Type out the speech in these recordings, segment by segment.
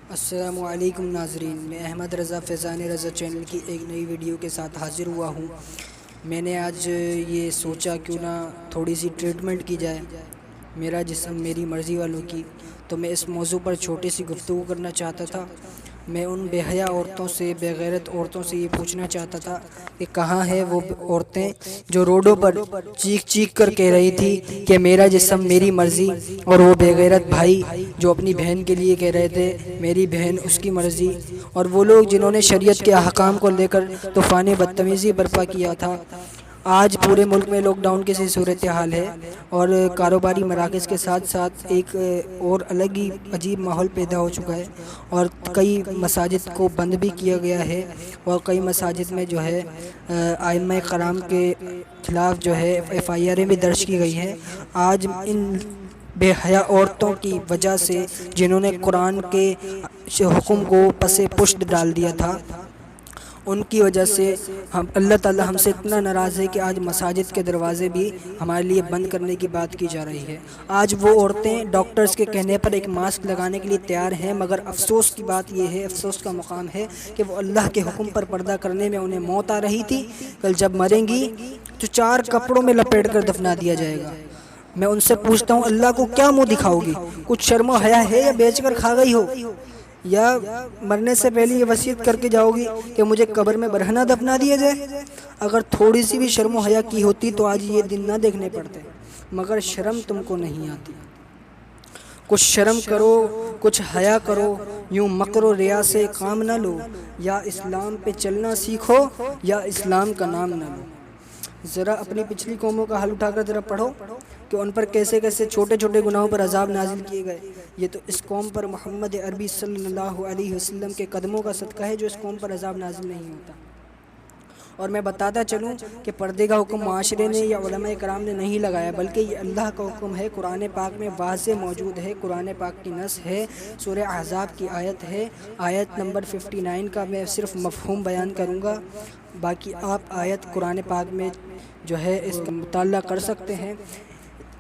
السلام علیکم ناظرین، میں احمد رضا فیضان رضا چینل کی ایک نئی ویڈیو کے ساتھ حاضر ہوا ہوں۔ میں نے آج یہ سوچا کیوں نہ تھوڑی سی ٹریٹمنٹ کی جائے، میرا جسم میری مرضی والوں کی، تو میں اس موضوع پر چھوٹی سی گفتگو کرنا چاہتا تھا۔ میں ان بے حیا عورتوں سے، بے غیرت عورتوں سے یہ پوچھنا چاہتا تھا کہ کہاں ہیں وہ عورتیں جو روڈوں پر چیخ چیخ کر کہہ رہی تھی کہ میرا جسم میری مرضی، اور وہ بے غیرت بھائی جو اپنی بہن کے لیے کہہ رہے تھے میری بہن اس کی مرضی، اور وہ لوگ جنہوں نے شریعت کے احکام کو لے کر طوفان بدتمیزی برپا کیا تھا۔ آج پورے ملک میں لاک ڈاؤن کی سی صورتحال ہے، اور کاروباری مراکز کے ساتھ ساتھ ایک اور الگ ہی عجیب ماحول پیدا ہو چکا ہے، اور کئی مساجد کو بند بھی کیا گیا ہے، اور کئی مساجد میں جو ہے ائمہ کرام کے خلاف جو ہے FIR بھی درج کی گئی ہیں۔ آج ان بے حیا عورتوں کی وجہ سے، جنہوں نے قرآن کے حکم کو پس پشت ڈال دیا تھا، ان کی وجہ سے اللہ تعالیٰ ہم سے اتنا ناراض ہے کہ آج مساجد کے دروازے بھی ہمارے لیے بند کرنے کی بات کی جا رہی ہے۔ آج وہ عورتیں ڈاکٹرز کے کہنے پر ایک ماسک لگانے کے لیے تیار ہیں، مگر افسوس کی بات یہ ہے، افسوس کا مقام ہے کہ وہ اللہ کے حکم پر پردہ کرنے میں انہیں موت آ رہی تھی، کل جب مریں گی تو 4 کپڑوں میں لپیٹ کر دفنا دیا جائے گا۔ میں ان سے پوچھتا ہوں، اللہ کو کیا منہ دکھاؤ گی؟ کچھ شرم و حیا ہے یا بیچ کر کھا گئی ہو؟ یا مرنے سے پہلے یہ وصیت کر کے جاؤ گی کہ مجھے قبر میں برہنہ دفنا دیا جائے؟ اگر تھوڑی سی بھی شرم و حیا کی ہوتی تو آج یہ دن نہ دیکھنے پڑتے، مگر شرم تم کو نہیں آتی۔ کچھ شرم کرو، کچھ حیا کرو، یوں مکر و ریا سے کام نہ لو، یا اسلام پہ چلنا سیکھو یا اسلام کا نام نہ لو۔ ذرا اپنی پچھلی قوموں کا حال اٹھا کر ذرا پڑھو کہ ان پر کیسے کیسے چھوٹے چھوٹے گناہوں پر عذاب نازل کیے گئے۔ یہ تو اس قوم پر محمد عربی صلی اللہ علیہ وسلم کے قدموں کا صدقہ ہے جو اس قوم پر عذاب نازل نہیں ہوتا۔ اور میں بتاتا چلوں کہ پردے کا حکم معاشرے نے یا علماء کرام نے نہیں لگایا، بلکہ یہ اللہ کا حکم ہے، قرآن پاک میں واضح موجود ہے، قرآن پاک کی نص ہے، سورہ احزاب کی آیت ہے، آیت نمبر 59 کا میں صرف مفہوم بیان کروں گا، باقی آپ آیت قرآن پاک میں جو ہے اس کا مطالعہ کر سکتے ہیں۔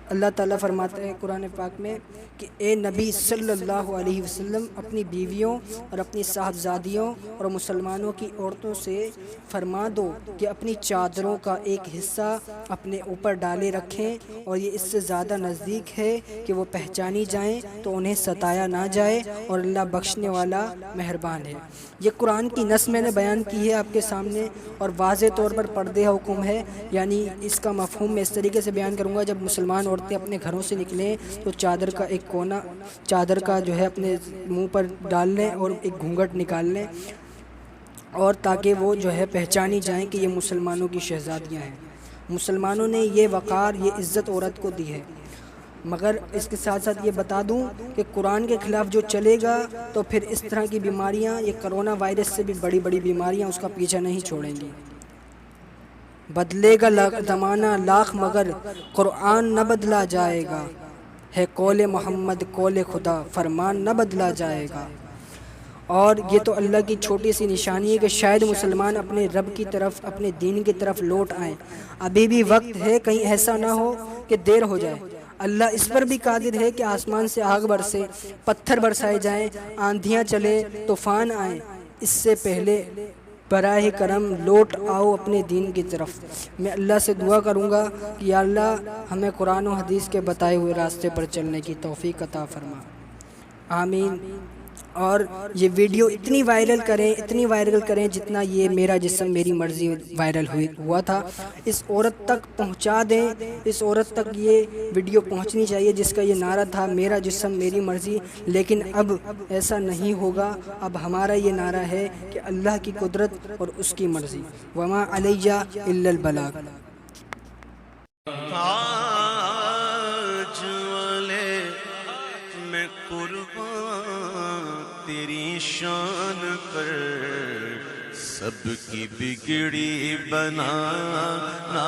اللہ تعالیٰ فرماتا ہے قرآن پاک میں کہ اے نبی صلی اللہ علیہ وسلم، اپنی بیویوں اور اپنی صاحبزادیوں اور مسلمانوں کی عورتوں سے فرما دو کہ اپنی چادروں کا ایک حصہ اپنے اوپر ڈالے رکھیں، اور یہ اس سے زیادہ نزدیک ہے کہ وہ پہچانی جائیں تو انہیں ستایا نہ جائے، اور اللہ بخشنے والا مہربان ہے۔ یہ قرآن کی نص میں نے بیان کی ہے آپ کے سامنے، اور واضح طور پر پردے حکم ہے، یعنی اس کا مفہوم میں اس طریقے سے بیان کروں گا، جب مسلمان عورتیں اپنے گھروں سے نکلیں تو چادر کا ایک کونا، چادر کا جو ہے اپنے منہ پر ڈال لیں اور ایک گھونگھٹ نکال لیں، اور تاکہ وہ جو ہے پہچانی جائیں کہ یہ مسلمانوں کی شہزادیاں ہیں۔ مسلمانوں نے یہ وقار، یہ عزت عورت کو دی ہے۔ مگر اس کے ساتھ ساتھ یہ بتا دوں کہ قرآن کے خلاف جو چلے گا تو پھر اس طرح کی بیماریاں، یہ کرونا وائرس سے بھی بڑی بڑی بیماریاں اس کا پیچھا نہیں چھوڑیں گی۔ بدلے گا زمانہ لاکھ مگر قرآن نہ بدلا جائے گا، ہے قول محمد قول خدا فرمان نہ بدلا جائے گا۔ اور یہ تو اللہ کی چھوٹی سی نشانی ہے کہ شاید مسلمان اپنے رب کی طرف، اپنے دین کی طرف لوٹ آئیں۔ ابھی بھی وقت ہے، کہیں ایسا نہ ہو کہ دیر ہو جائے۔ اللہ اس پر بھی قادر ہے کہ آسمان سے آگ برسے، پتھر برسائے جائیں، آندھیاں چلے، طوفان آئیں، اس سے پہلے براہ کرم لوٹ آؤ اپنے دین کی طرف۔ میں اللہ سے دعا کروں گا کہ یا اللہ ہمیں قرآن و حدیث کے بتائے ہوئے راستے پر چلنے کی توفیق عطا فرما، آمین۔ اور یہ ویڈیو اتنی وائرل کریں جتنا یہ میرا جسم میری مرضی وائرل ہوا تھا، اس عورت تک پہنچا دیں، اس عورت تک یہ ویڈیو پہنچنی چاہیے جس کا یہ نعرہ تھا میرا جسم میری مرضی۔ لیکن اب ایسا نہیں ہوگا، اب ہمارا یہ نعرہ ہے کہ اللہ کی قدرت اور اس کی مرضی، وما علیہ الا البلاغ۔ تیری شان پر سب کی بگڑی بنانا